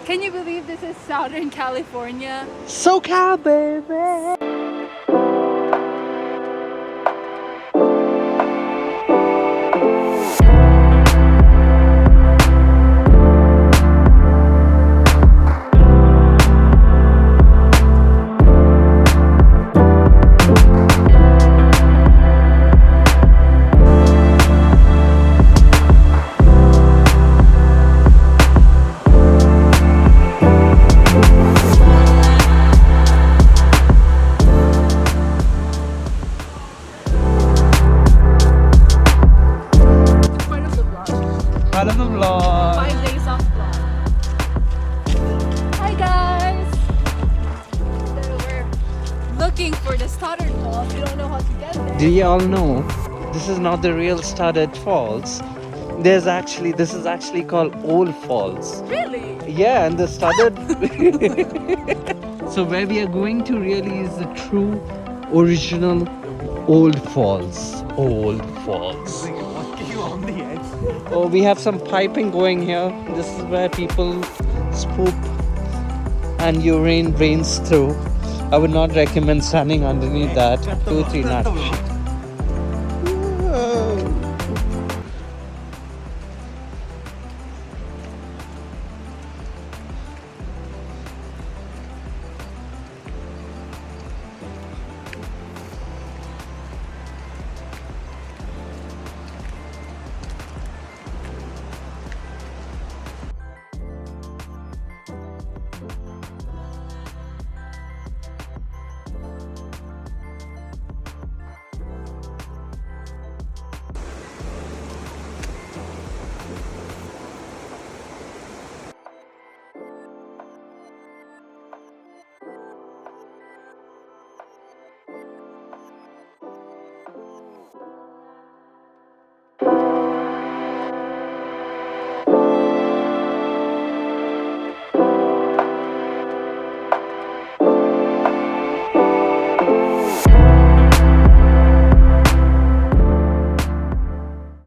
Can you believe this is Southern California? SoCal, baby. Part of the vlog. 5 days off vlog. Hi guys! So we're looking for the Stoddard Falls. We don't know how to get there. Do you all know this is not the real Stoddard Falls? This is actually called Old Falls. Really? Yeah, and the Stoddard. So where we are going to really is the true, original Old Falls. Old Falls. Oh, we have some piping going here. This is where people spoop and urine drains through. I would not recommend standing underneath that. 2-3 nuts.